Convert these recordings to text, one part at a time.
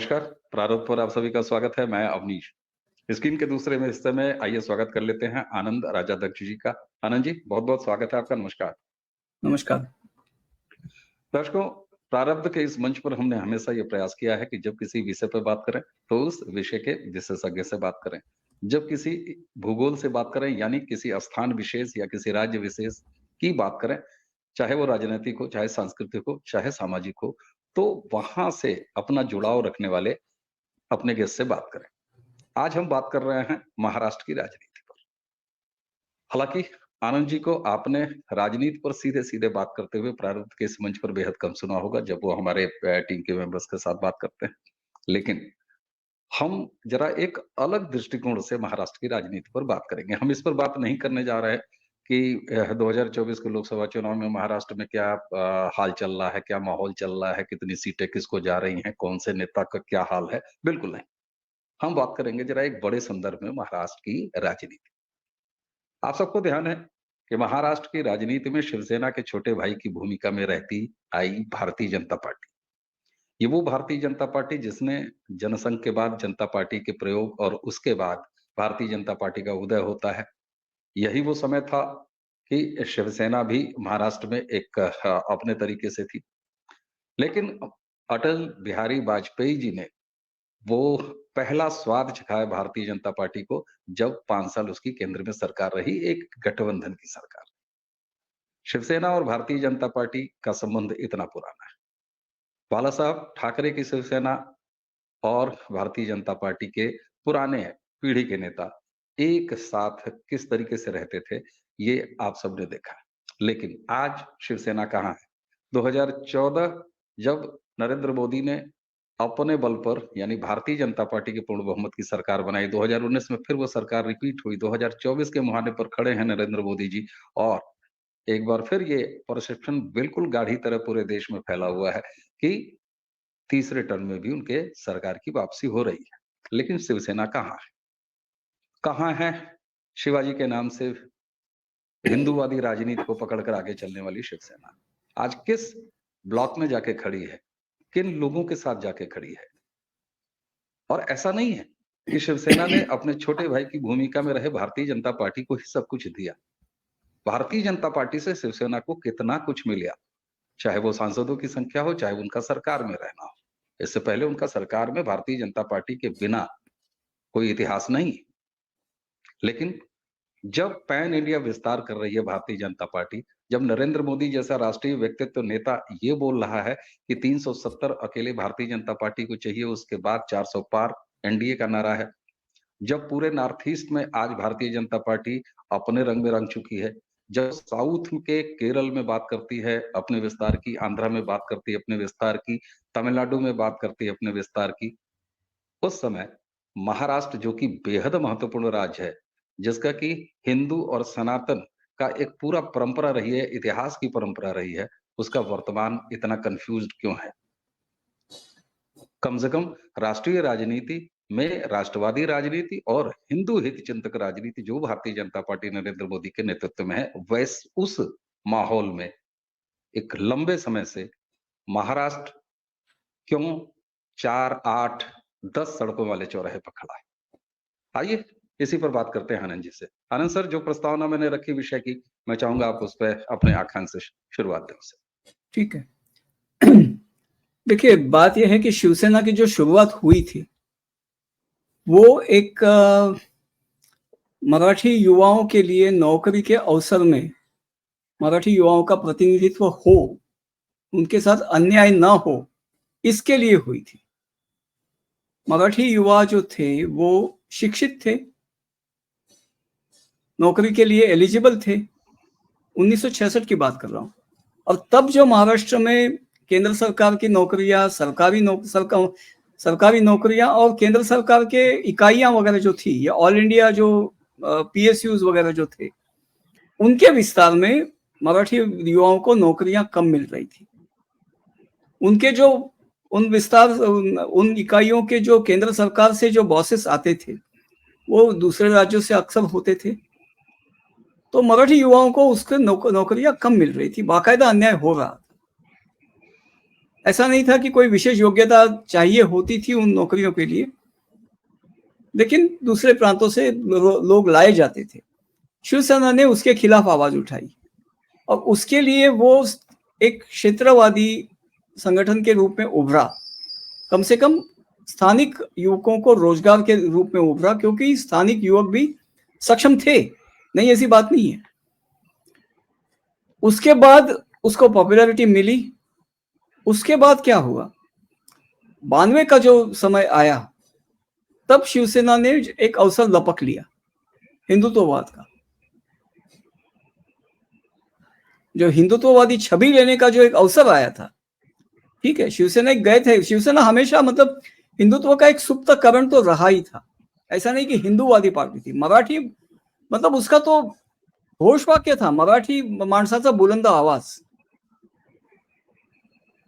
नमस्कार। प्रारंभ पर आप सभी का स्वागत है। मैं अवनीश। स्क्रीन के दूसरे में हिस्से में आइए स्वागत कर लेते हैं आनंद राजाध्यक्ष जी का। आनंद जी, बहुत-बहुत स्वागत है आपका। नमस्कार। नमस्कार। दर्शकों, प्रारब्ध के इस मंच पर हमने हमेशा ये प्रयास किया है कि जब किसी विषय पर बात करें, तो उस विषय के विशेषज्ञ से बात करें। जब किसी भूगोल से बात करें, यानी किसी स्थान विशेष या किसी राज्य विशेष की बात करें, चाहे वो राजनैतिक हो, चाहे सांस्कृतिक हो, चाहे सामाजिक हो, तो वहाँ से अपना जुड़ाव रखने वाले अपने गेस्ट से बात करें। आज हम बात कर रहे हैं महाराष्ट्र की राजनीति पर। हालांकि आनंद जी को आपने राजनीति पर सीधे-सीधे बात करते हुए प्रारंभ के इस मंच पर बेहद कम सुना होगा, जब वो हमारे टीम के मेंबर्स के साथ बात करते हैं। लेकिन हम जरा एक अलग दृष्टिकोण से महाराष्ट्र की राजनीति पर बात करेंगे। हम इस पर बात नहीं करने जा रहे हैं कि 2024 के लोकसभा चुनाव में महाराष्ट्र में क्या हाल चल रहा है, क्या माहौल चल रहा है, कितनी सीटें किसको जा रही हैं, कौन से नेता का क्या हाल है, बिल्कुल नहीं। हम बात करेंगे जरा एक बड़े संदर्भ में महाराष्ट्र की राजनीति। आप सबको ध्यान है कि महाराष्ट्र की राजनीति में शिवसेना के छोटे भाई की भूमिका में रहती आई भारतीय जनता पार्टी। ये वो भारतीय जनता पार्टी जिसने जनसंघ के बाद जनता पार्टी के प्रयोग और उसके बाद भारतीय जनता पार्टी का उदय होता है। यही वो समय था कि शिवसेना भी महाराष्ट्र में एक अपने तरीके से थी। लेकिन अटल बिहारी वाजपेयी जी ने वो पहला स्वाद चखाया भारतीय जनता पार्टी को, जब 5 साल उसकी केंद्र में सरकार रही, एक गठबंधन की सरकार। शिवसेना और भारतीय जनता पार्टी का संबंध इतना पुराना है। बाला साहब ठाकरे की शिवसेना और भारतीय जनता पार्टी के पुराने पीढ़ी के नेता एक साथ किस तरीके से रहते थे, ये आप सबने देखा। लेकिन आज शिवसेना कहाँ है? 2014 जब नरेंद्र मोदी ने अपने बल पर, यानी भारतीय जनता पार्टी के पूर्ण बहुमत की सरकार बनाई, 2019 में फिर वो सरकार रिपीट हुई, 2024 के मुहाने पर खड़े हैं नरेंद्र मोदी जी, और एक बार फिर ये परसेप्शन बिल्कुल गाढ़ी तरह पूरे देश में फैला हुआ है कि तीसरे टर्म में भी उनके सरकार की वापसी हो रही है। लेकिन शिवसेना कहाँ है? कहाँ है शिवाजी के नाम से हिंदूवादी राजनीति को पकड़कर आगे चलने वाली शिवसेना? आज किस ब्लॉक में जाके खड़ी है? किन लोगों के साथ जाके खड़ी है? और ऐसा नहीं है कि शिवसेना ने अपने छोटे भाई की भूमिका में रहे भारतीय जनता पार्टी को ही सब कुछ दिया। भारतीय जनता पार्टी से शिवसेना को कितना कुछ मिला, चाहे वो सांसदों की संख्या हो, चाहे उनका सरकार में रहना हो। इससे पहले उनका सरकार में भारतीय जनता पार्टी के बिना कोई इतिहास नहीं। लेकिन जब पैन इंडिया विस्तार कर रही है भारतीय जनता पार्टी, जब नरेंद्र मोदी जैसा राष्ट्रीय व्यक्तित्व नेता ये बोल रहा है कि 370 अकेले भारतीय जनता पार्टी को चाहिए, उसके बाद 400 पार एनडीए का नारा है। जब पूरे नॉर्थ ईस्ट में आज भारतीय जनता पार्टी अपने रंग में रंग चुकी है, जब साउथ के केरल में बात करती है अपने विस्तार की, आंध्रा में बात करती है अपने विस्तार की, तमिलनाडु में बात करती है अपने विस्तार की, उस समय महाराष्ट्र जो कि बेहद महत्वपूर्ण राज्य है, जिसका कि हिंदू और सनातन का एक पूरा परंपरा रही है, इतिहास की परंपरा रही है, उसका वर्तमान इतना कंफ्यूज्ड क्यों है? कम से कम राष्ट्रीय राजनीति में राष्ट्रवादी राजनीति और हिंदू हित चिंतक राजनीति जो भारतीय जनता पार्टी नरेंद्र मोदी के नेतृत्व में है, वैस उस माहौल में एक लंबे समय से महाराष्ट्र क्यों 4, 8, 10 सड़कों वाले चौराहे पर खड़ा है? आइए इसी पर बात करते हैं आनंद जी से। आनंद सर, जो प्रस्तावना मैंने रखी विषय की, मैं चाहूंगा आप उस पर अपने आख्यान से शुरुआत दें उसे। ठीक है। देखिए, बात यह है कि शिवसेना की जो शुरुआत हुई थी वो एक मराठी युवाओं के लिए नौकरी के अवसर में मराठी युवाओं का प्रतिनिधित्व हो, उनके साथ अन्याय ना हो, इसके लिए हुई थी। मराठी युवा जो थे वो शिक्षित थे, नौकरी के लिए एलिजिबल थे। 1966 की बात कर रहा हूं। और तब जो महाराष्ट्र में केंद्र सरकार की नौकरियां, सरकारी नौकरियां और केंद्र सरकार के इकाइयां वगैरह जो थी, या ऑल इंडिया जो पीएसयूज वगैरह जो थे, उनके विस्तार में मराठी युवाओं को नौकरियां कम मिल रही थी। उनके जो उन इकाइयों के जो केंद्र सरकार से जो बॉसेस आते थे वो दूसरे राज्यों से अक्सर होते थे, तो मराठी युवाओं को उसके नौकरियां कम मिल रही थी, बाकायदा अन्याय हो रहा था। ऐसा नहीं था कि कोई विशेष योग्यता चाहिए होती थी उन नौकरियों के लिए, लेकिन दूसरे प्रांतों से लोग लाए जाते थे। शिवसेना ने उसके खिलाफ आवाज उठाई और उसके लिए वो एक क्षेत्रवादी संगठन के रूप में उभरा, कम से कम स्थानिक युवकों को रोजगार के रूप में उभरा, क्योंकि स्थानिक युवक भी सक्षम थे, नहीं ऐसी बात नहीं है। उसके बाद उसको पॉपुलैरिटी मिली। उसके बाद क्या हुआ, 92 का जो समय आया, तब शिवसेना ने एक अवसर लपक लिया हिंदुत्ववाद का। जो हिंदुत्ववादी छवि लेने का जो एक अवसर आया था, ठीक है, शिवसेना गए थे। शिवसेना हमेशा मतलब हिंदुत्व का एक सुप्त करण तो रहा ही था, ऐसा नहीं कि हिंदूवादी पार्टी थी। मराठी मतलब उसका तो घोषवाक्य था, मराठी माणसाचा बुलंद आवाज,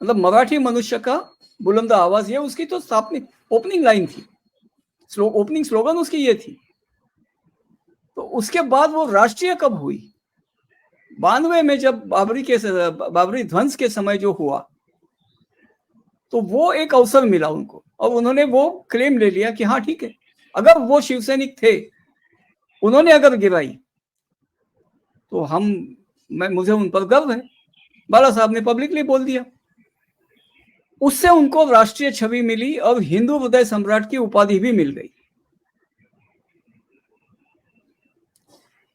मतलब मराठी मनुष्य का बुलंद आवाज, ये उसकी तो ओपनिंग लाइन थी, ओपनिंग स्लोगन उसकी ये थी। तो उसके बाद वो राष्ट्रीय कब हुई, 92 में जब बाबरी ध्वंस के समय जो हुआ, तो वो एक अवसर मिला उनको और उन्होंने वो क्लेम ले लिया कि हाँ ठीक है, अगर वो शिवसैनिक थे, उन्होंने अगर गिराई तो मुझे उन पर गर्व है। बाला साहब ने पब्लिकली बोल दिया। उससे उनको राष्ट्रीय छवि मिली और हिंदू हृदय सम्राट की उपाधि भी मिल गई।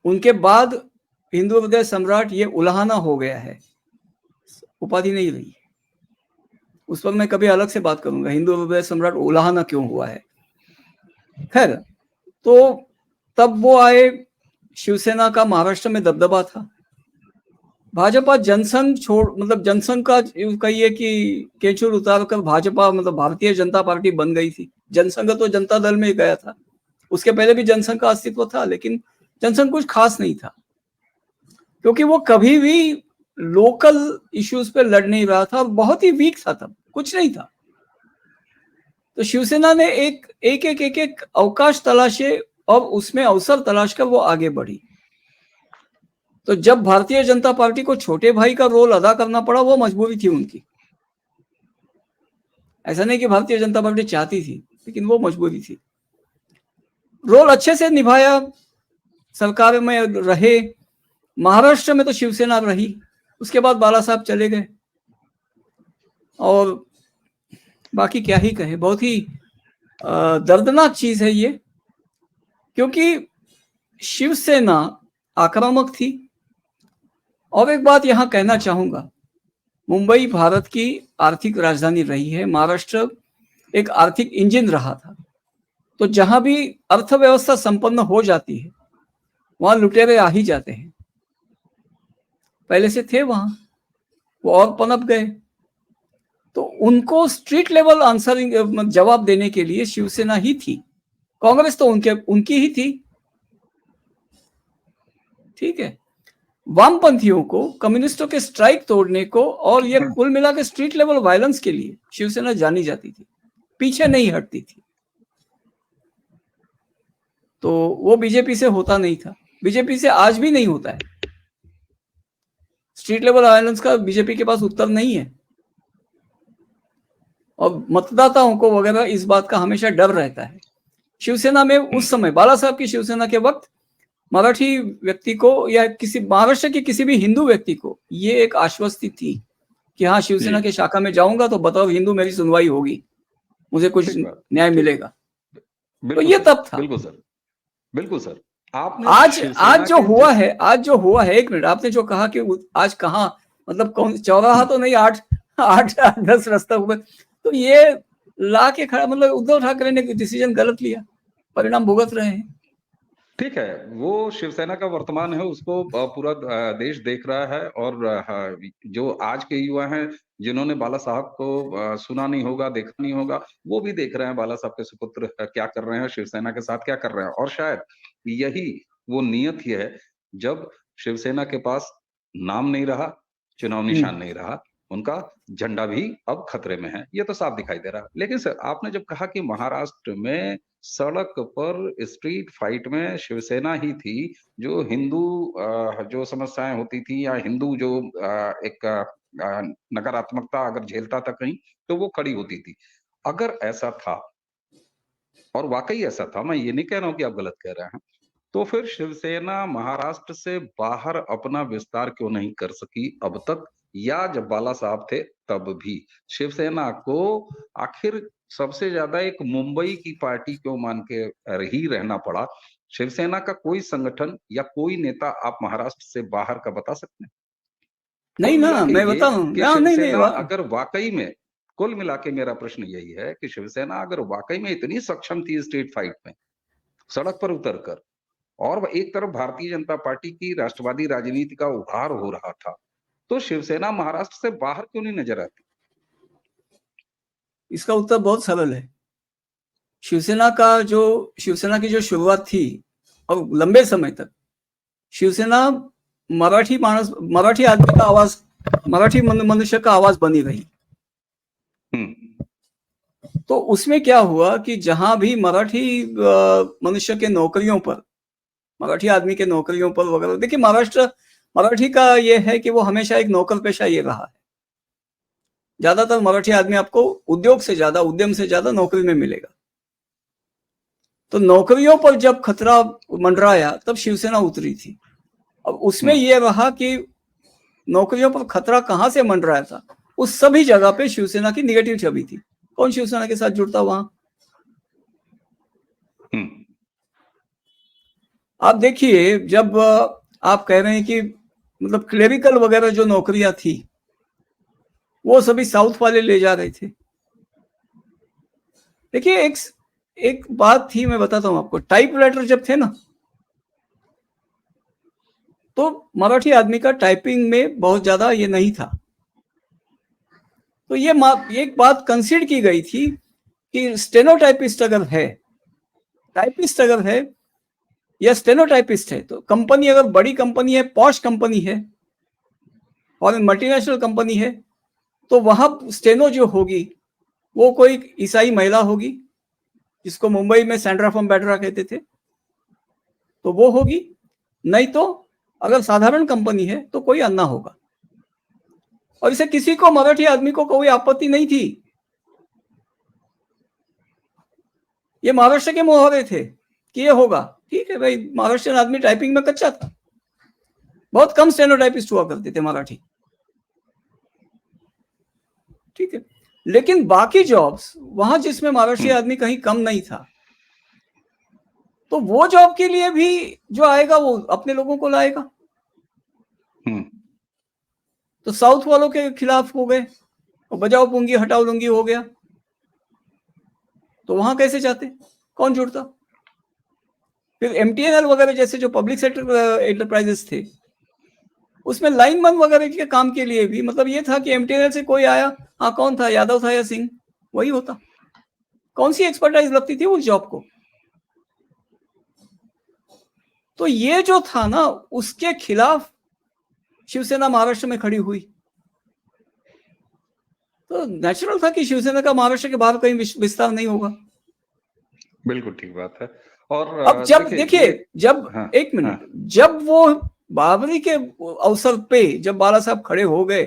उनके बाद हिंदू हृदय सम्राट ये उल्हाना हो गया है, उपाधि नहीं रही। उस पर मैं कभी अलग से बात करूंगा, हिंदू हृदय सम्राट उल्हाना क्यों हुआ है। खैर, तो तब वो आए, शिवसेना का महाराष्ट्र में दबदबा था। भाजपा जनसंघ मतलब जनसंघ का कहिए कि केचुर उतार कर भाजपा मतलब भारतीय जनता पार्टी बन गई थी। जनसंघ तो जनता दल में गया था, उसके पहले भी जनसंघ का अस्तित्व था, लेकिन जनसंघ कुछ खास नहीं था, क्योंकि वो कभी भी लोकल इश्यूज पे लड़ नहीं रहा था और बहुत ही वीक था, तब कुछ नहीं था। तो शिवसेना ने एक अवकाश तलाशे और उसमें अवसर तलाश कर वो आगे बढ़ी। तो जब भारतीय जनता पार्टी को छोटे भाई का रोल अदा करना पड़ा, वो मजबूरी थी उनकी। ऐसा नहीं कि भारतीय जनता पार्टी चाहती थी, लेकिन वो मजबूरी थी। रोल अच्छे से निभाया, सरकार में रहे। महाराष्ट्र में तो शिवसेना रही, उसके बाद बाला साहब चले गए और बाकी क्या ही कहे, बहुत ही दर्दनाक चीज है ये, क्योंकि शिवसेना आक्रामक थी। और एक बात यहां कहना चाहूंगा, मुंबई भारत की आर्थिक राजधानी रही है, महाराष्ट्र एक आर्थिक इंजन रहा था। तो जहां भी अर्थव्यवस्था संपन्न हो जाती है, वहां लुटेरे आ ही जाते हैं। पहले से थे वहां, वो और पनप गए। तो उनको स्ट्रीट लेवल आंसरिंग जवाब देने के लिए शिवसेना ही थी। कांग्रेस तो उनकी ही थी, ठीक है। वामपंथियों को, कम्युनिस्टों के स्ट्राइक तोड़ने को और ये कुल मिला के स्ट्रीट लेवल वायलेंस के लिए शिवसेना जानी जाती थी, पीछे नहीं हटती थी। तो वो बीजेपी से होता नहीं था, बीजेपी से आज भी नहीं होता है। स्ट्रीट लेवल वायलेंस का बीजेपी के पास उत्तर नहीं है और मतदाताओं को वगैरह इस बात का हमेशा डर रहता है। शिवसेना में उस समय बाला साहब की शिवसेना के वक्त मराठी व्यक्ति को या किसी महाराष्ट्र के किसी भी हिंदू व्यक्ति को ये एक आश्वस्ति थी कि हाँ, शिवसेना के शाखा में जाऊंगा तो बताओ हिंदू, मेरी सुनवाई होगी, मुझे कुछ न्याय मिलेगा। तो ये तब था। बिल्कुल सर, बिल्कुल सर। आपने आज जो हुआ है, एक मिनट, आपने जो कहा कि आज कहाँ, मतलब कौन चौराहा तो नहीं, 8-10 रास्ता हुए, तो ये ला के खड़ा, मतलब उद्धव ठाकरे ने डिसीजन गलत लिया, परिणाम भुगत रहे हैं। ठीक है, वो शिवसेना का वर्तमान है, उसको पूरा देश देख रहा है। और जो आज के युवा हैं, जिन्होंने बाला साहब को सुना नहीं होगा, देखा नहीं होगा, वो भी देख रहे हैं बाला साहब के सुपुत्र क्या कर रहे हैं, शिवसेना के साथ क्या कर रहे हैं। और शायद यही वो नियत ही है, जब शिवसेना के पास नाम नहीं रहा, चुनाव निशान नहीं रहा, उनका झंडा भी अब खतरे में है, ये तो साफ दिखाई दे रहा है। लेकिन सर, आपने जब कहा कि महाराष्ट्र में सड़क पर स्ट्रीट फाइट में शिवसेना ही थी जो हिंदू जो समस्याएं होती थी या हिंदू जो एक नकारात्मकता अगर झेलता था कहीं, तो वो खड़ी होती थी। अगर ऐसा था, और वाक़ई ऐसा था, मैं ये नहीं कह रहा हूँ कि आप गलत कह रहे हैं, तो फिर शिवसेना महाराष्ट्र से बाहर अपना विस्तार क्यों नहीं कर सकी अब तक, या जब बाला साहब थे तब भी? शिवसेना को आखिर सबसे ज्यादा एक मुंबई की पार्टी क्यों मान के ही रहना पड़ा? शिवसेना का कोई संगठन या कोई नेता आप महाराष्ट्र से बाहर का बता सकते हैं? नहीं कुल ना, मिला के मैं ये बता रहा हूँ कि ना, नहीं नहीं शिवसेना अगर वाकई में, कुल मिला के मेरा प्रश्न यही है कि शिवसेना अगर वाकई में इतनी सक्षम थी स्ट्रीट फाइट में, सड़क पर उतर कर, और एक तरफ भारतीय जनता पार्टी की राष्ट्रवादी राजनीति का उभार हो रहा था, तो शिवसेना महाराष्ट्र से बाहर क्यों नहीं नजर आती? इसका उत्तर बहुत सरल है। शिवसेना की जो शुरुआत थी और लंबे समय तक शिवसेना मराठी आदमी का आवाज, मराठी मनुष्य का आवाज बनी रही। तो उसमें क्या हुआ कि जहां भी मराठी मनुष्य के नौकरियों पर, मराठी आदमी के नौकरियों पर वगैरह, देखिए मराठी का ये है कि वो हमेशा एक नौकर पेशा ये रहा है। ज्यादातर मराठी आदमी आपको उद्योग से ज्यादा, उद्यम से ज्यादा नौकरी में मिलेगा। तो नौकरियों पर जब खतरा मंडराया तब शिवसेना उतरी थी। अब उसमें यह रहा कि नौकरियों पर खतरा कहां से मंडराया था, उस सभी जगह पे शिवसेना की निगेटिव छवि थी। कौन शिवसेना के साथ जुड़ता वहां? आप देखिए, जब आप कह रहे हैं कि मतलब क्लेरिकल वगैरह जो नौकरियां थी वो सभी साउथ वाले ले जा रहे थे। देखिए, एक बात थी, मैं बताता हूं आपको। टाइपराइटर जब थे ना, तो मराठी आदमी का टाइपिंग में बहुत ज्यादा ये नहीं था। तो ये एक बात कंसीडर की गई थी कि स्टेनोटाइपिस्ट अगर है, टाइपिस्ट अगर है या स्टेनोटाइपिस्ट है, तो कंपनी अगर बड़ी कंपनी है, पॉश कंपनी है और मल्टीनेशनल कंपनी है, तो वहां स्टेनो जो होगी वो कोई ईसाई महिला होगी, जिसको मुंबई में सैंड्रा फ्रॉम बैड्रा कहते थे, तो वो होगी। नहीं तो अगर साधारण कंपनी है तो कोई अन्ना होगा। और इसे किसी को, मराठी आदमी को कोई आपत्ति नहीं थी। ये महाराष्ट्र के मुहावरे थे कि ये होगा। ठीक है भाई, महाराष्ट्र आदमी टाइपिंग में कच्चा था, बहुत कम स्टेनोटाइपिस्ट हुआ करते थे मराठी, ठीक है। लेकिन बाकी जॉब्स वहां जिसमें महाराष्ट्रीय आदमी कहीं कम नहीं था, तो वो जॉब के लिए भी जो आएगा वो अपने लोगों को लाएगा। तो साउथ वालों के खिलाफ हो गए, और बजाओ पुंगी हटाओ लुंगी हो गया। तो वहां कैसे जाते, कौन जुड़ता? फिर एमटीएनएल वगैरह जैसे जो पब्लिक सेक्टर एंटरप्राइजेस थे, उसमें लाइनमैन वगैरह के काम के लिए भी मतलब ये था कि एमटीएनएल से कोई आया, हाँ कौन था, यादव था या सिंह, वही होता। कौन सी एक्सपर्टाइज लगती थी उस जॉब को? तो ये जो था ना, उसके खिलाफ शिवसेना महाराष्ट्र में खड़ी हुई। तो नेचुरल था कि शिवसेना का महाराष्ट्र के बाहर कहीं विस्तार नहीं होगा। बिल्कुल ठीक बात है। और अब जब देखिए, जब हाँ, एक मिनट, जब वो बाबरी के अवसर पे जब बाला साहब खड़े हो गए,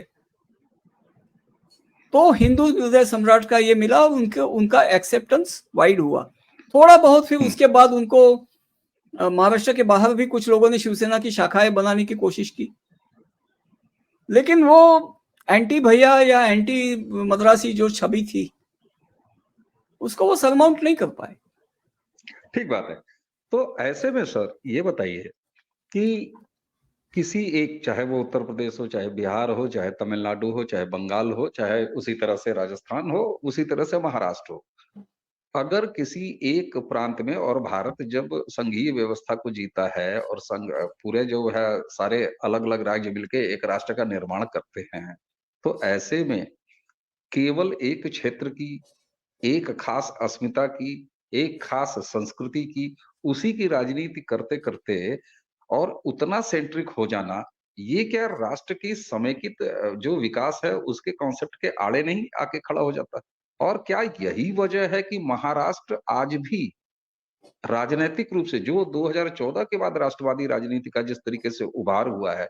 तो हिंदू हृदय सम्राट का ये मिला और उनका एक्सेप्टेंस वाइड हुआ थोड़ा बहुत। फिर उसके बाद उनको महाराष्ट्र के बाहर भी कुछ लोगों ने शिवसेना की शाखाएं बनाने की कोशिश की, लेकिन वो एंटी भैया या एंटी मद्रासी जो छवि थी उसको वो सरमाउंट नहीं कर पाए। ठीक बात है। तो ऐसे में सर ये बताइए कि किसी एक, चाहे वो उत्तर प्रदेश हो, चाहे बिहार हो, चाहे तमिलनाडु हो, चाहे बंगाल हो, चाहे उसी तरह से राजस्थान हो, उसी तरह से महाराष्ट्र हो, अगर किसी एक प्रांत में, और भारत जब संघीय व्यवस्था को जीता है और संघ पूरे जो है सारे अलग अलग राज्य मिलके एक राष्ट्र का निर्माण करते हैं, तो ऐसे में केवल एक क्षेत्र की, एक खास अस्मिता की, एक खास संस्कृति की, उसी की राजनीति करते करते और उतना सेंट्रिक हो जाना, ये क्या राष्ट्र की समेकित जो विकास है उसके कॉन्सेप्ट के आड़े नहीं आके खड़ा हो जाता? और क्या यही वजह है कि महाराष्ट्र आज भी राजनैतिक रूप से, जो 2014 के बाद राष्ट्रवादी राजनीति का जिस तरीके से उभार हुआ है,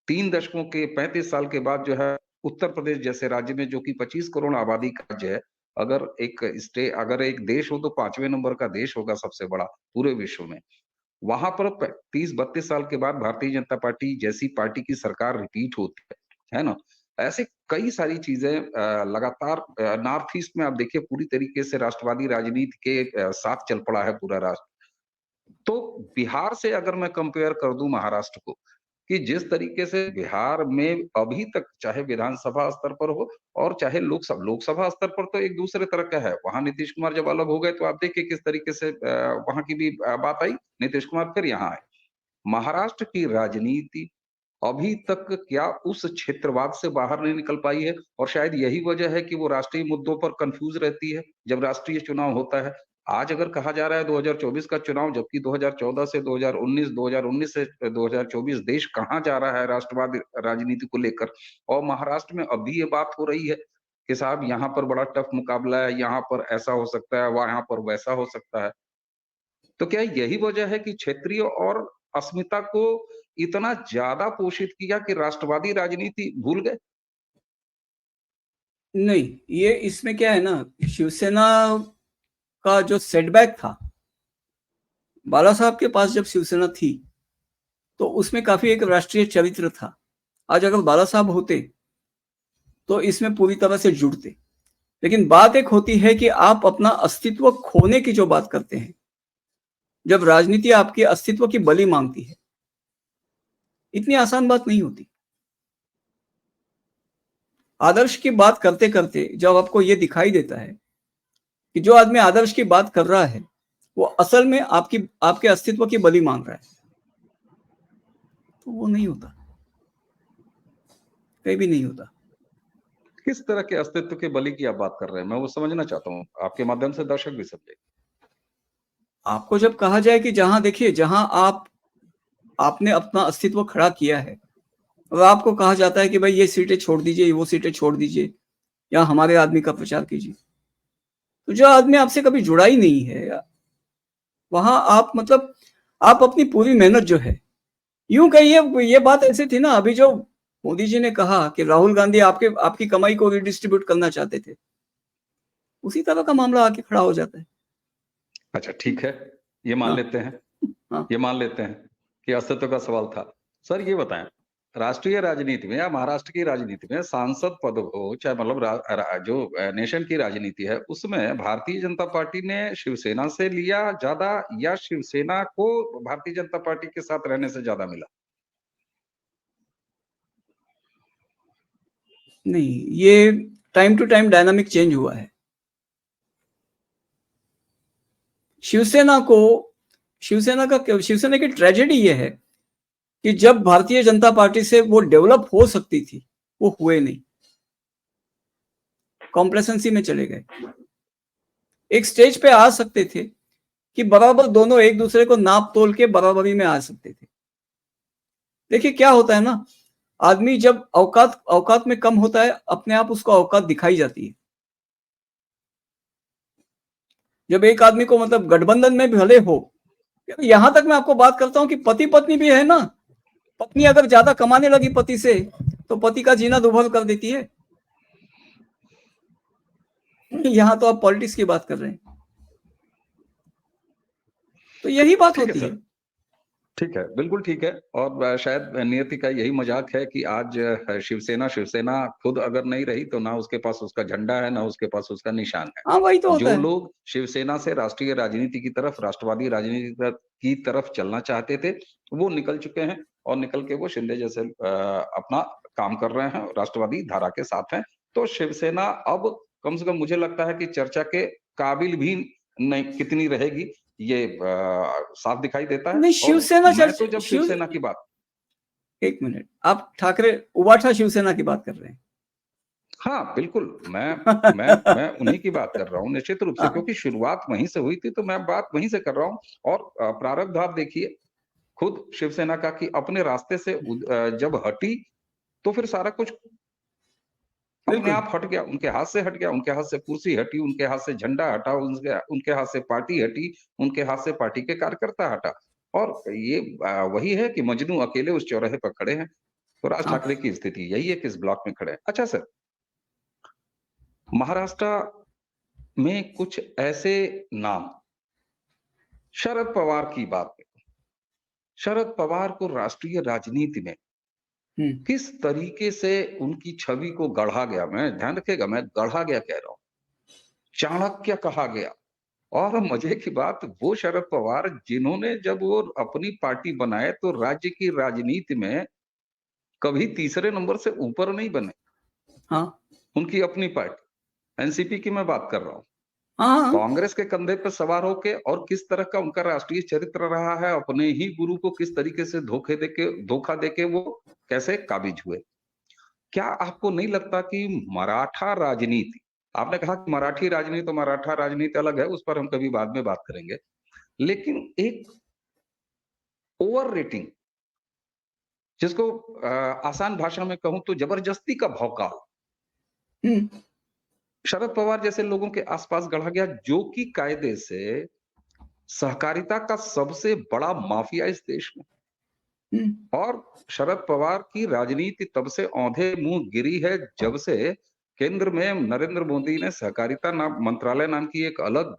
3 दशकों के 35 साल के बाद जो है उत्तर प्रदेश जैसे राज्य में, जो कि 25 करोड़ आबादी का राज्य है, अगर एक देश हो तो 5वें नंबर का देश होगा सबसे बड़ा पूरे विश्व में। वहां पर 30-32 साल के बाद भारतीय जनता पार्टी जैसी पार्टी की सरकार रिपीट होती है ना? ऐसे कई सारी चीजें लगातार नॉर्थ ईस्ट में आप देखिए पूरी तरीके से राष्ट्रवादी राजनीति के साथ चल पड़ा है पूरा राष्ट्र। तो बिहार से अगर मैं कंपेयर कर दूं महाराष्ट्र को, कि जिस तरीके से बिहार में अभी तक चाहे विधानसभा स्तर पर हो और चाहे लोकसभा स्तर पर तो एक दूसरे तरह का है। वहां नीतीश कुमार जब अलग हो गए तो आप देखिए किस तरीके से वहां की भी बात आई, नीतीश कुमार फिर यहाँ आए। महाराष्ट्र की राजनीति अभी तक क्या उस क्षेत्रवाद से बाहर नहीं निकल पाई है, और शायद यही वजह है कि वो राष्ट्रीय मुद्दों पर कंफ्यूज रहती है जब राष्ट्रीय चुनाव होता है। आज अगर कहा जा रहा है 2024 का चुनाव, जबकि 2014 से 2019, 2019 से 2024 देश कहाँ जा रहा है राष्ट्रवाद राजनीति को लेकर, और महाराष्ट्र में अभी ये बात हो रही है कि साहब यहाँ पर बड़ा टफ मुकाबला है, यहाँ पर ऐसा हो सकता है, वहां पर वैसा हो सकता है। तो क्या यही वजह है कि क्षेत्रीय और अस्मिता को इतना ज्यादा पोषित किया कि राष्ट्रवादी राजनीति भूल गए? नहीं, ये इसमें क्या है ना, शिवसेना का जो सेटबैक था, बाला साहब के पास जब शिवसेना थी तो उसमें काफी एक राष्ट्रीय चरित्र था। आज अगर बाला साहब होते तो इसमें पूरी तरह से जुड़ते। लेकिन बात एक होती है कि आप अपना अस्तित्व खोने की जो बात करते हैं, जब राजनीति आपके अस्तित्व की बलि मांगती है, इतनी आसान बात नहीं होती। आदर्श की बात करते करते जब आपको यह दिखाई देता है कि जो आदमी आदर्श की बात कर रहा है वो असल में आपके अस्तित्व की बलि मांग रहा है, तो वो नहीं होता, कहीं भी नहीं होता। किस तरह के अस्तित्व के बलि की आप बात कर रहे हैं, मैं वो समझना चाहता हूँ, आपके माध्यम से दर्शक भी समझे। आपको जब कहा जाए कि जहां देखिए, जहां आपने अपना अस्तित्व खड़ा किया है और आपको कहा जाता है कि भाई ये सीटें छोड़ दीजिए, वो सीटें छोड़ दीजिए, या हमारे आदमी का प्रचार कीजिए, तो जो आदमी आपसे कभी जुड़ा ही नहीं है, वहां आप मतलब आप अपनी पूरी मेहनत जो है, यूं कहिए, ये बात ऐसी थी ना, अभी जो मोदी जी ने कहा कि राहुल गांधी आपकी कमाई को रिडिस्ट्रीब्यूट करना चाहते थे, उसी तरह का मामला आके खड़ा हो जाता है। अच्छा ठीक है, ये मान हाँ, लेते हैं, हाँ। ये मान लेते हैं कि अस्तित्व का सवाल था। सर ये बताएं, राष्ट्रीय राजनीति में या महाराष्ट्र की राजनीति में सांसद पद हो चाहे मतलब जो नेशन की राजनीति है उसमें भारतीय जनता पार्टी ने शिवसेना से लिया ज्यादा या शिवसेना को भारतीय जनता पार्टी के साथ रहने से ज्यादा मिला? नहीं, ये time to time dynamic change हुआ है। शिवसेना की ट्रेजेडी ये है कि जब भारतीय जनता पार्टी से वो डेवलप हो सकती थी, वो हुए नहीं, कॉम्प्लेसेंसी में चले गए। एक स्टेज पे आ सकते थे कि बराबर दोनों एक दूसरे को नाप तोल के बराबरी में आ सकते थे। देखिए क्या होता है ना, आदमी जब औकात में कम होता है, अपने आप उसको औकात दिखाई जाती है। जब एक आदमी को मतलब गठबंधन में भले हो, यहां तक मैं आपको बात करता हूं कि पति पत्नी भी है ना, पत्नी अगर ज्यादा कमाने लगी पति से तो पति का जीना दुभर कर देती है। यहां तो आप पॉलिटिक्स की बात कर रहे हैं, तो यही बात होती है। ठीक है, बिल्कुल ठीक है। और शायद नियति का यही मजाक है कि आज शिवसेना खुद अगर नहीं रही तो ना उसके पास उसका झंडा है, ना उसके पास उसका निशान है। हाँ, वही तो होता जो है। लोग शिवसेना से राष्ट्रीय राजनीति की तरफ, राष्ट्रवादी राजनीति की तरफ चलना चाहते थे, वो निकल चुके हैं और निकल के वो शिंदे जैसे अपना काम कर रहे हैं, राष्ट्रवादी धारा के साथ हैं। तो शिवसेना अब कम से कम मुझे लगता है कि चर्चा के काबिल भी नहीं कितनी रहेगी, ये साफ दिखाई देता है। नहीं, और शिवसेना मैं तो जब शिवसेना की बात, एक मिनट, आप ठाकरे उबाठा शिवसेना की बात कर रहे हैं? हाँ बिल्कुल, मैं उन्हीं की बात कर रहा हूँ निश्चित रूप से, हाँ, क्योंकि शुरुआत वहीं से हुई थी, तो मैं बात वहीं से कर रहा हूँ। और प्रारब्ध आप देखिए खुद शिवसेना का कि अपने रास्ते से जब हटी तो फिर सारा कुछ अपने बिल्कुल। आप हट गया, उनके हाथ से हट गया, उनके हाथ से कुर्सी हटी, उनके हाथ से झंडा हटा, उनके हाथ से पार्टी हटी, उनके हाथ से पार्टी के कार्यकर्ता हटा। और ये वही है कि मजनू अकेले उस चौराहे पर खड़े हैं। तो राज ठाकरे की स्थिति यही है कि इस ब्लॉक में खड़े हैं। अच्छा सर, महाराष्ट्र में कुछ ऐसे नाम, शरद पवार की बात है, शरद पवार को राष्ट्रीय राजनीति में किस तरीके से उनकी छवि को गढ़ा गया, मैं ध्यान रखिएगा, मैं गढ़ा गया कह रहा हूं, चाणक्य कहा गया। और मजे की बात, वो शरद पवार जिन्होंने जब वो अपनी पार्टी बनाए तो राज्य की राजनीति में कभी तीसरे नंबर से ऊपर नहीं बने। हाँ, उनकी अपनी पार्टी एनसीपी की मैं बात कर रहा हूं, हाँ, कांग्रेस के कंधे पर सवार होके, और किस तरह का उनका राष्ट्रीय चरित्र रहा है, अपने ही गुरु को किस तरीके से धोखा देके वो कैसे काबिज हुए। क्या आपको नहीं लगता कि मराठा राजनीति, आपने कहा कि मराठी राजनीति तो मराठा राजनीति अलग है, उस पर हम कभी बाद में बात करेंगे, लेकिन एक ओवर रेटिंग, जिसको आसान भाषा में कहूं तो जबरदस्ती का भौकाल शरद पवार जैसे लोगों के आसपास गढ़ा गया, जो कि कायदे से सहकारिता का सबसे बड़ा माफिया इस देश में। और शरद पवार की राजनीति तब से औंधे मुंह गिरी है जब से केंद्र में नरेंद्र मोदी ने सहकारिता मंत्रालय नाम की एक अलग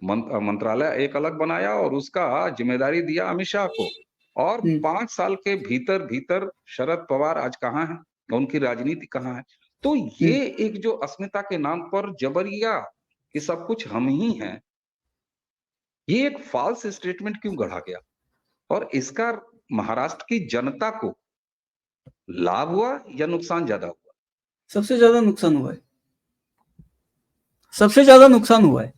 मंत्रालय बनाया और उसका जिम्मेदारी दिया अमित शाह को। और 5 साल के भीतर भीतर शरद पवार आज कहाँ है, उनकी राजनीति कहाँ है। तो ये एक जो अस्मिता के नाम पर जबरिया कि सब कुछ हम ही हैं, ये एक फॉल्स स्टेटमेंट क्यों गढ़ा गया, और इसका महाराष्ट्र की जनता को लाभ हुआ या नुकसान ज्यादा हुआ? सबसे ज्यादा नुकसान हुआ है, सबसे ज्यादा नुकसान हुआ है।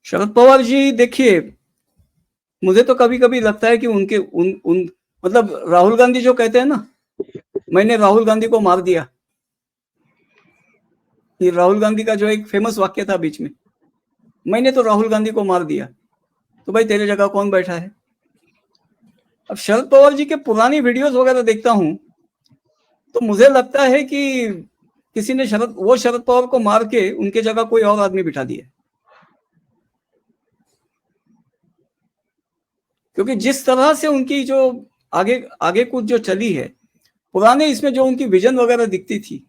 शरद पवार जी, देखिए, मुझे तो कभी कभी लगता है कि उनके उन मतलब राहुल गांधी जो कहते हैं ना, मैंने राहुल गांधी को मार दिया, ये राहुल गांधी का जो एक फेमस वाक्य था बीच में, मैंने तो राहुल गांधी को मार दिया, तो भाई तेरे जगह कौन बैठा है। अब शरद पवार जी के पुरानी वीडियोस वगैरह देखता हूं तो मुझे लगता है कि किसी ने शरद पवार को मार के उनके जगह कोई और आदमी बिठा दिया, क्योंकि जिस तरह से उनकी जो आगे कुछ जो चली है, पुराने इसमें जो उनकी विजन वगैरह दिखती थी,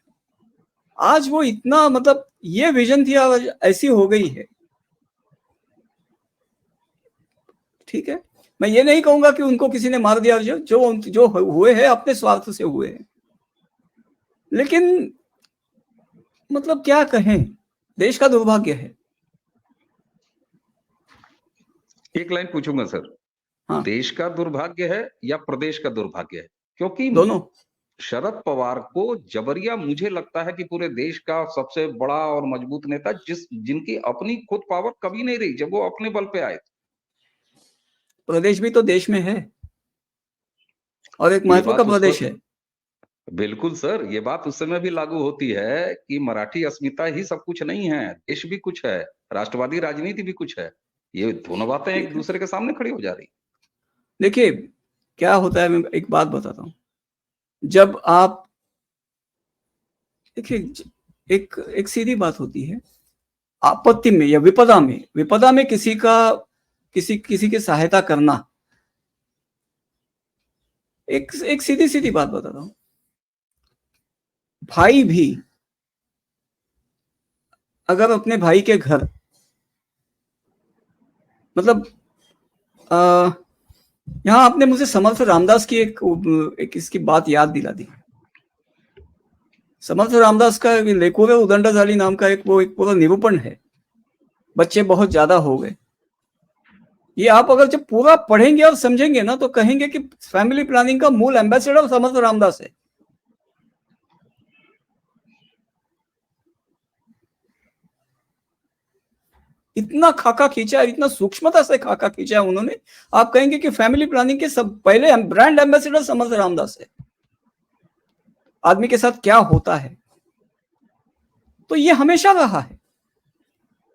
आज वो इतना, मतलब ये विजन थी आज ऐसी हो गई है। ठीक है, मैं ये नहीं कहूंगा कि उनको किसी ने मार दिया, जो हुए हैं अपने स्वार्थ से हुए हैं, लेकिन मतलब क्या कहें, देश का दुर्भाग्य है। एक लाइन पूछूंगा सर, हाँ, देश का दुर्भाग्य है या प्रदेश का दुर्भाग्य है? क्योंकि दोनों। शरद पवार को जबरिया, मुझे लगता है कि पूरे देश का सबसे बड़ा और मजबूत नेता, जिनकी अपनी खुद पावर कभी नहीं रही जब वो अपने बल पे आए। प्रदेश भी तो देश में है और एक महत्व का प्रदेश है। बिल्कुल सर, ये बात उस समय भी लागू होती है कि मराठी अस्मिता ही सब कुछ नहीं है, देश भी कुछ है, राष्ट्रवादी राजनीति भी कुछ है। ये दोनों बातें एक दूसरे के सामने खड़ी हो जा रही। देखिए क्या होता है, मैं एक बात बताता हूं, जब आप देखिए, एक सीधी बात होती है, आपत्ति में या विपदा में किसी की सहायता करना, एक सीधी बात बताता हूं, भाई भी अगर अपने भाई के घर, मतलब यहां आपने मुझे समर्थ रामदास की एक इसकी बात याद दिला दी। समर्थ रामदास का लेखोरे उदंडझाली नाम का एक पूरा निरूपण है, बच्चे बहुत ज्यादा हो गए। ये आप अगर जब पूरा पढ़ेंगे और समझेंगे ना, तो कहेंगे कि फैमिली प्लानिंग का मूल एम्बेसडर समर्थ रामदास है। इतना खाका खींचा है, इतना सूक्ष्मता से खाका खींचा है उन्होंने, आप कहेंगे कि फैमिली प्लानिंग के सब पहले ब्रांड एम्बेसडर समर्थ रामदास है। आदमी के साथ क्या होता है, तो ये हमेशा रहा है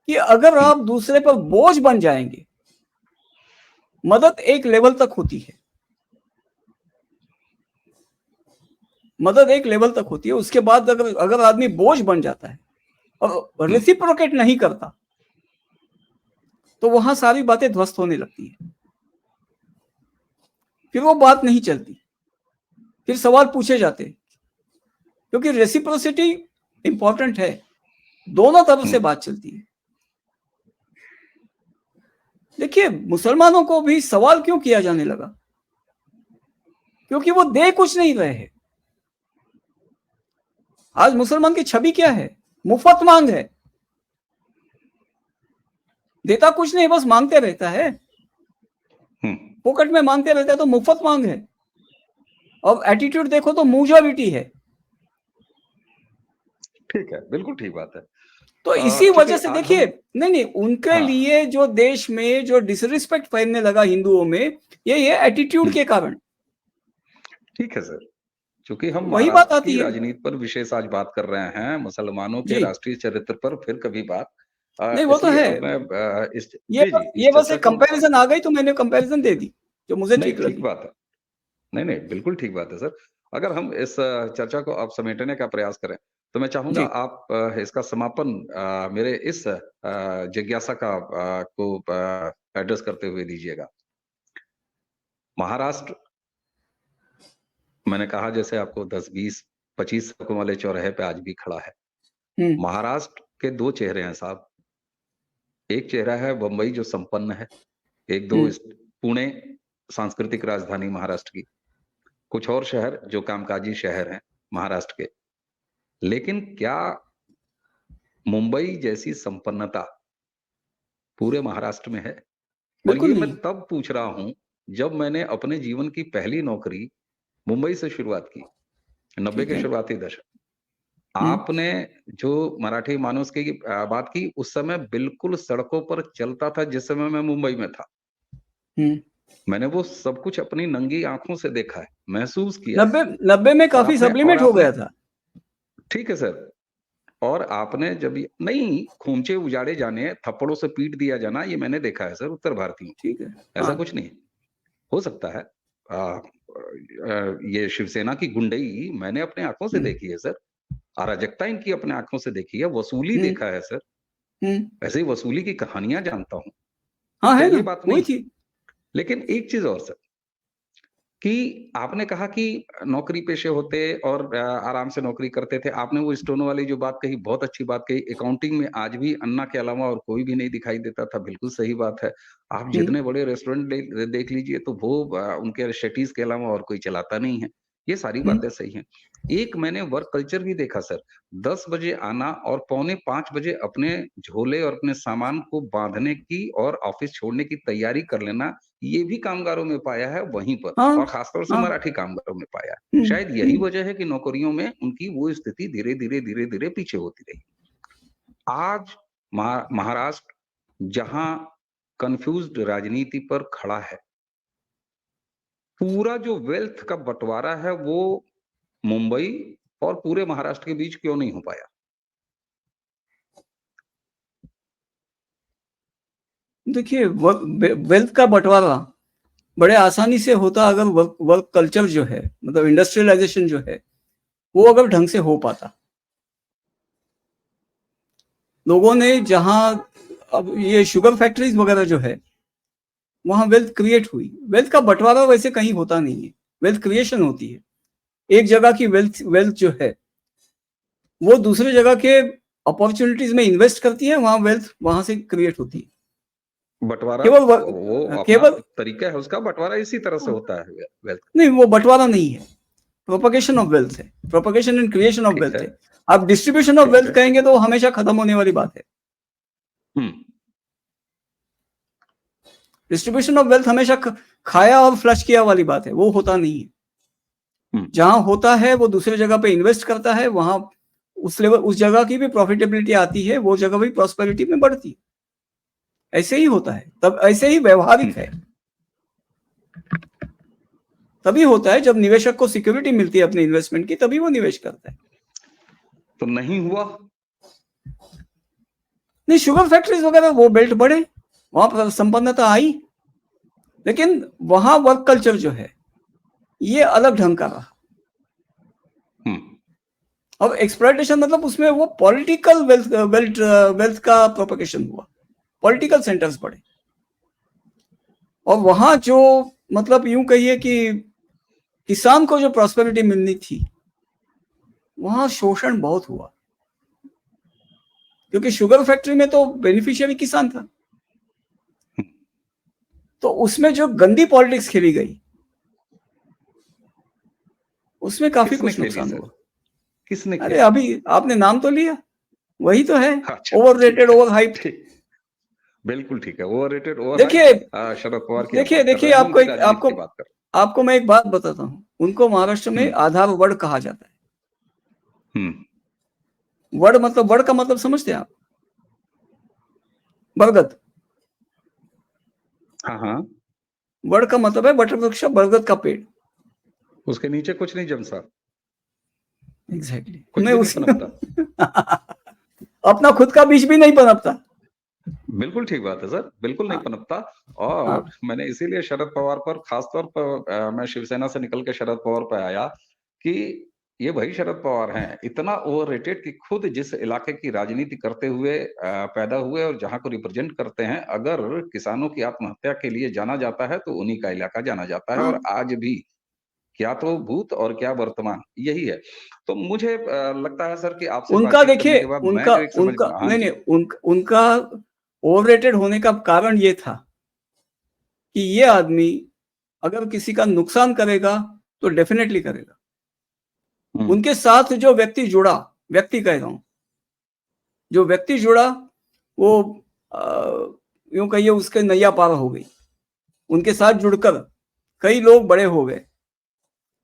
कि अगर आप दूसरे पर बोझ बन जाएंगे, मदद एक लेवल तक होती है, मदद एक लेवल तक होती है, उसके बाद अगर आदमी बोझ बन जाता है और रेसिप्रोकेट नहीं करता, तो वहां सारी बातें ध्वस्त होने लगती है, फिर वो बात नहीं चलती। फिर सवाल पूछे जाते, क्योंकि रेसिप्रोसिटी इंपॉर्टेंट है, दोनों तरफ से बात चलती है। देखिए, मुसलमानों को भी सवाल क्यों किया जाने लगा? क्योंकि वो दे कुछ नहीं रहे हैं। आज मुसलमान की छवि क्या है? मुफ्त मांग है, देता कुछ नहीं, बस मांगते रहता है, पॉकेट में मांगते रहता है, तो मुफ्त मांग है। अब एटीट्यूड देखो तो मुजाविटी है। ठीक है, बिल्कुल ठीक बात है। तो इसी वजह से आज देखिए, नहीं उनके हाँ। लिए जो देश में जो डिसरिस्पेक्ट फैलने लगा हिंदुओं में, ये एटीट्यूड के कारण। ठीक है सर, चूंकि हम वही बात महाराष्ट्र आती की है। राजनीति पर विशेष आज बात कर रहे हैं, मुसलमानों के जी, राष्ट्रीय चरित्र पर फिर कभी बात, नहीं वो तो इसलिए है। अब मैं इस ये जी जी ये इस बस चर्चा एक को कंपैरिजन आ गई तो मैंने कंपैरिजन दे दी जो मुझे नहीं ठीक ठीक लगी। बात है, नहीं बिल्कुल ठीक बात है सर। अगर हम इस चर्चा को अब समेटने का प्रयास करें, तो मैं चाहूंगा जी, आप इसका समापन मेरे इस जिज्ञासा का को एड्रेस करते हुए दीजिएगा। महाराष्ट्र, मैंने कहा जैसे आपको 10 20 25 सड़कों वाले चौराहे पे आज भी खड़ा है। महाराष्ट्र के दो चेहरे हैं साहब। एक चेहरा है बंबई जो संपन्न है, एक दो पुणे सांस्कृतिक राजधानी महाराष्ट्र की, कुछ और शहर जो कामकाजी शहर हैं महाराष्ट्र के। लेकिन क्या मुंबई जैसी संपन्नता पूरे महाराष्ट्र में है? और बिल्कुल ये मैं नहीं। तब पूछ रहा हूं जब मैंने अपने जीवन की पहली नौकरी मुंबई से शुरुआत की, 90 ठीक के है। शुरुआती दशक। आपने जो मराठी मानुस की बात की, उस समय बिल्कुल सड़कों पर चलता था जिस समय मैं मुंबई में था। मैंने वो सब कुछ अपनी नंगी आंखों से देखा है, महसूस किया है। 90 में और काफी और सब्लिमेट हो आपने गया था। ठीक है सर, और आपने जब नहीं खूंचे उजाड़े जाने, थप्पड़ों से पीट दिया जाना, ये मैंने देखा है सर उत्तर भारतीयों। ठीक है, ऐसा हाँ। कुछ नहीं हो सकता है। ये शिवसेना की गुंडई मैंने अपने आंखों से देखी है सर, अराजकता इनकी अपने आंखों से देखी है, वसूली देखा है सर, ऐसे ही वसूली की कहानियां जानता हूं। हाँ, क्या है ये ना, बात वही नहीं? थी। लेकिन एक चीज और सर, कि आपने कहा कि नौकरी पेशे होते और आराम से नौकरी करते थे। आपने वो स्टोनो वाली जो बात कही, बहुत अच्छी बात कही। अकाउंटिंग में आज भी अन्ना के अलावा और कोई भी नहीं दिखाई देता था, बिल्कुल सही बात है। आप जितने बड़े रेस्टोरेंट देख लीजिए तो वो उनके स्टेटीज के अलावा और कोई चलाता नहीं है। ये सारी बातें सही हैं। एक मैंने वर्क कल्चर भी देखा सर, 10 बजे आना और पौने 5 बजे अपने झोले और अपने सामान को बांधने की और ऑफिस छोड़ने की तैयारी कर लेना, ये भी कामगारों में पाया है वहीं पर, हाँ, और खासतौर से हाँ। मराठी कामगारों में पाया है। शायद यही वजह है कि नौकरियों में उनकी वो स्थिति धीरे-धीरे पीछे होती रही। आज महाराष्ट्र जहां कन्फ्यूज्ड राजनीति पर खड़ा है, पूरा जो वेल्थ का बंटवारा है वो मुंबई और पूरे महाराष्ट्र के बीच क्यों नहीं हो पाया? देखिए, वेल्थ का बंटवारा बड़े आसानी से होता अगर वर्क कल्चर जो है, मतलब इंडस्ट्रियलाइजेशन जो है, वो अगर ढंग से हो पाता। लोगों ने जहां, अब ये शुगर फैक्ट्रीज वगैरह जो है, वहां वेल्थ क्रिएट हुई। वेल्थ का बंटवारा वैसे कहीं होता नहीं है, वेल्थ क्रिएशन होती है। एक जगह की वेल्थ जो है वो दूसरे जगह के अपॉर्चुनिटीज में इन्वेस्ट करती है, वहां वेल्थ वहां से क्रिएट होती है। बंटवारा केवल वो अपना केवल तरीका है उसका, बंटवारा इसी तरह से होता है वेल्थ। नहीं, वो बंटवारा नहीं है, प्रोपगेशन ऑफ वेल्थ है, प्रोपगेशन एंड क्रिएशन ऑफ ठीक वेल्थ है, है। आप डिस्ट्रीब्यूशन ऑफ ठीक वेल्थ है। कहेंगे तो हमेशा खत्म होने वाली बात है। डिस्ट्रीब्यूशन ऑफ वेल्थ हमेशा खाया और फ्लश किया वाली बात है, वो होता नहीं है। जहां होता है वो दूसरे जगह पे इन्वेस्ट करता है, वहां उस लेवल, उस जगह की भी प्रॉफिटेबिलिटी आती है, वो जगह भी प्रॉस्पेरिटी में बढ़ती है। ऐसे ही होता है, तब ऐसे ही व्यवहारिक है। तभी होता है जब निवेशक को सिक्योरिटी मिलती है अपने इन्वेस्टमेंट की, तभी वो निवेश करता है। तो नहीं हुआ? नहीं, शुगर फैक्ट्रीज वगैरह वो बेल्ट बढ़े, वहां पर संपन्नता आई, लेकिन वहां वर्क कल्चर जो है ये अलग ढंग का रहा। अब एक्सप्लॉयटेशन मतलब उसमें वो पॉलिटिकल वेल्थ का प्रोपगेशन हुआ, पॉलिटिकल सेंटर्स बढ़े, और वहां जो, मतलब यूं कहिए कि किसान को जो प्रॉस्पेरिटी मिलनी थी वहां शोषण बहुत हुआ, क्योंकि शुगर फैक्ट्री में तो बेनिफिशियरी किसान था। तो उसमें जो गंदी पॉलिटिक्स खेली गई उसमें काफी कुछ नुकसान हुआ। किसने अरे अभी आपने नाम तो लिया, वही तो है। अच्छा, ओवररेटेड, ओवर हाइप। बिल्कुल ठीक है, ओवररेटेड, देखिए शरद पवार की देखिए आपको मैं एक बात बताता हूँ। उनको महाराष्ट्र में आधार वर्ड कहा जाता है। वर्ड मतलब, वर्ड का मतलब समझते हैं आप? बरगद। हाँ, वर्ड का मतलब है वटवृक्ष, बरगद का पेड़। उसके नीचे कुछ नहीं जम सा। एग्जैक्टली। कुछ मैं भी उस नहीं पनपता। अपना खुद का बीज भी नहीं पनपता। बिल्कुल ठीक बात है सर, बिल्कुल नहीं पनपता। और मैंने इसीलिए शरद पवार पर खासतौर पर मैं शिवसेना से निकल के शरद पवार पर आया कि ये वही शरद पवार हैं, इतना ओवररेटेड कि खुद जिस इलाके की राजनीति करते हुए पैदा हुए और जहां को रिप्रेजेंट करते हैं, अगर किसानों की आत्महत्या के लिए जाना जाता है तो उन्हीं का इलाका जाना जाता है। और आज भी क्या तो भूत और क्या वर्तमान, यही है। तो मुझे लगता है सर कि आपसे उनका, बातचीत करने देखिए के बाद मैं उनका जो एक समझ, उनका हाँ नहीं जी, नहीं उनका ओवररेटेड होने का कारण ये था कि ये आदमी अगर किसी का नुकसान करेगा तो डेफिनेटली करेगा। उनके साथ जो व्यक्ति जुड़ा, व्यक्ति कह रहा हूं, जो व्यक्ति जुड़ा वो यूं कहिए उसके नैया पार हो गई। उनके साथ जुड़कर कई लोग बड़े हो गए,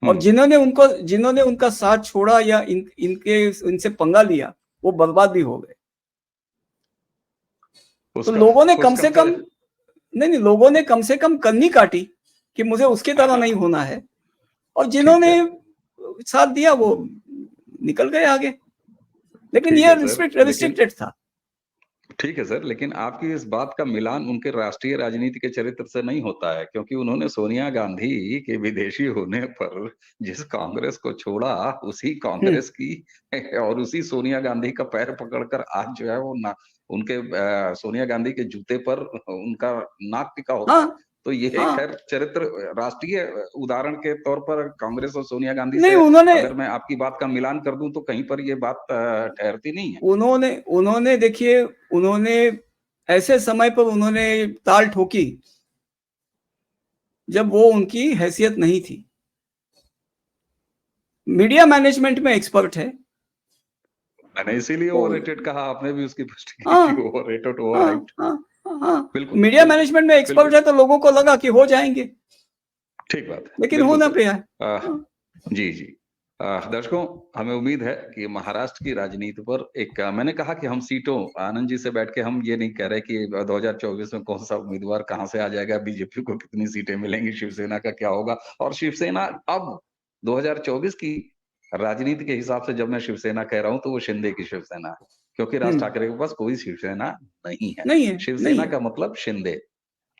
और जिन्होंने उनका साथ छोड़ा या इनसे पंगा लिया वो बर्बाद भी हो गए। तो लोगों ने कम से कम नहीं, लोगों ने कम से कम कन्नी काटी कि मुझे उसकी तरह नहीं होना है, और जिन्होंने साथ दिया वो निकल गए आगे। लेकिन ये रिस्ट्रिक्टेड था। ठीक है सर, लेकिन आपकी इस बात का मिलान उनके राष्ट्रीय राजनीति के चरित्र से नहीं होता है, क्योंकि उन्होंने सोनिया गांधी के विदेशी होने पर जिस कांग्रेस को छोड़ा, उसी कांग्रेस की और उसी सोनिया गांधी का पैर पकड़कर आज जो है वो ना उनके सोनिया गांधी के जूते पर उनका नाक टिका होता है। तो ये खैर चरित्र राष्ट्रीय उदाहरण के तौर पर कांग्रेस और सोनिया गांधी से अगर मैं आपकी बात का मिलान कर दूं तो कहीं पर ये बात ठहरती नहीं है। उन्होंने देखिए, उन्होंने ऐसे समय पर उन्होंने ताल ठोकी जब वो उनकी हैसियत नहीं थी। मीडिया मैनेजमेंट में एक्सपर्ट है। मैंने इसीलिए ओवररेटेड कहा, आपने भी उसकी पुष्टि की थी, ओवररेटेड, ओवरहाइप्ड। बिल्कुल, मीडिया मैनेजमेंट में एक्सपर्ट है, तो लोगों को लगा कि हो जाएंगे। ठीक बात है, लेकिन होना पे है। जी जी। दर्शकों, हमें उम्मीद है कि महाराष्ट्र की राजनीति पर एक मैंने कहा कि हम सीटों, आनंद जी से बैठ के हम ये नहीं कह रहे कि 2024 में कौन सा उम्मीदवार कहां से आ जाएगा, बीजेपी को कितनी सीटें मिलेंगी, शिवसेना का क्या होगा। और शिवसेना अब 2024 की राजनीति के हिसाब से जब मैं शिवसेना कह रहा हूं तो वो शिंदे की शिवसेना है, क्योंकि राज ठाकरे के पास कोई शिवसेना नहीं है। शिवसेना का मतलब शिंदे।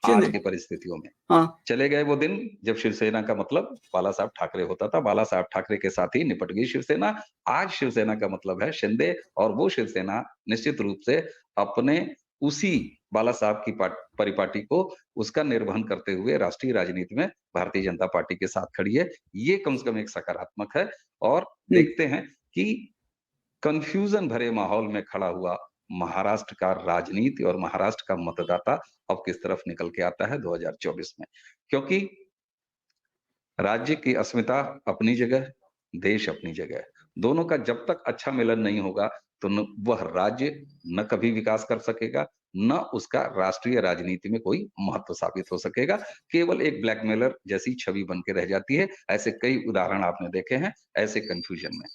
आज की परिस्थितियों में चले गए वो दिन जब शिवसेना का मतलब बाला साहब ठाकरे होता था। बाला साहब ठाकरे के साथ ही निपट गई शिवसेना। आज शिवसेना का मतलब है शिंदे, और वो शिवसेना निश्चित रूप से अपने उसी बाला साहब की परिपाटी को उसका निर्वहन करते हुए राष्ट्रीय राजनीति में भारतीय जनता पार्टी के साथ खड़ी है। ये कम से कम एक सकारात्मक है। और देखते हैं कि कंफ्यूजन भरे माहौल में खड़ा हुआ महाराष्ट्र का राजनीति और महाराष्ट्र का मतदाता अब किस तरफ निकल के आता है 2024 में। क्योंकि राज्य की अस्मिता अपनी जगह, देश अपनी जगह, दोनों का जब तक अच्छा मिलन नहीं होगा तो वह राज्य न कभी विकास कर सकेगा, न उसका राष्ट्रीय राजनीति में कोई महत्व साबित हो सकेगा। केवल एक ब्लैकमेलर जैसी छवि बन के रह जाती है। ऐसे कई उदाहरण आपने देखे हैं। ऐसे कंफ्यूजन में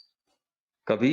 कभी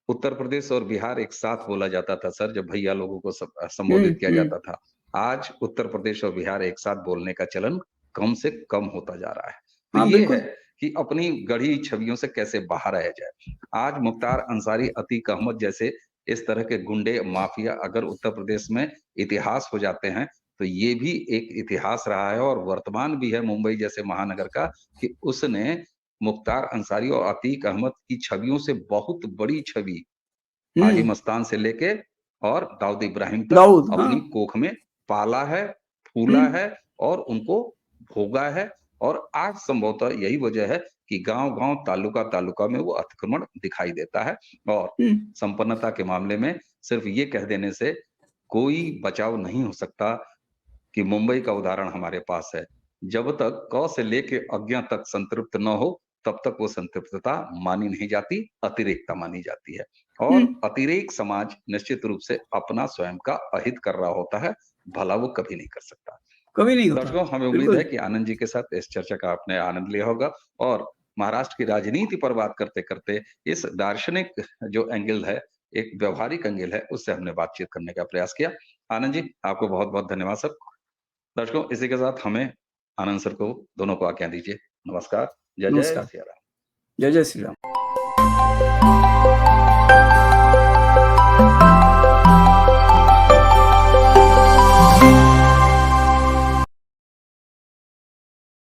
उत्तर प्रदेश और बिहार एक साथ बोला जाता था सर, जब भैया लोगों को संबोधित किया जाता था। आज उत्तर प्रदेश और बिहार एक साथ बोलने का चलन कम से कम होता जा रहा है। तो ये है कि अपनी गढ़ी छवियों से कैसे बाहर आया जाए। आज मुख्तार अंसारी, अतीक अहमद जैसे इस तरह के गुंडे, माफिया अगर उत्तर प्रदेश में इतिहास हो जाते हैं तो ये भी एक इतिहास रहा है और वर्तमान भी है मुंबई जैसे महानगर का, कि उसने मुख्तार अंसारी और अतीक अहमद की छवियों से बहुत बड़ी छवि हाजी मस्तान से लेके और दाऊद इब्राहिम तक अपनी कोख में पाला है, फूला है और उनको भोगा है और आज संभवतः यही वजह है कि गाँव-गाँव, तालुका-तालुका में वो अतिक्रमण दिखाई देता है और संपन्नता के मामले में सिर्फ ये कह देने से कोई बचाव नहीं हो सकता कि मुंबई का उदाहरण हमारे पास है। जब तक क से लेके अज्ञा तक संतृप्त न हो, तब तक वो संतृप्तता मानी नहीं जाती, अतिरेकता मानी जाती है। और अतिरेक समाज निश्चित रूप से अपना स्वयं का अहित कर रहा होता है, भला वो कभी नहीं कर सकता। कभी नहीं होता। दर्शकों, हमें उम्मीद बिल्कुल। है कि आनंद जी के साथ इस चर्चा का आपने आनंद लिया होगा और महाराष्ट्र की राजनीति पर बात करते-करते इस दार्शनिक जो एंगल है, एक व्यावहारिक एंगल है, उससे हमने बातचीत करने का प्रयास किया। आनंद जी, आपको बहुत-बहुत धन्यवाद सर। दर्शकों, इसी के साथ हमें आनंद सर को दोनों को आज्ञा दीजिए। नमस्कार। जय जय नमस्कार। सिया राम। जय जय श्री राम।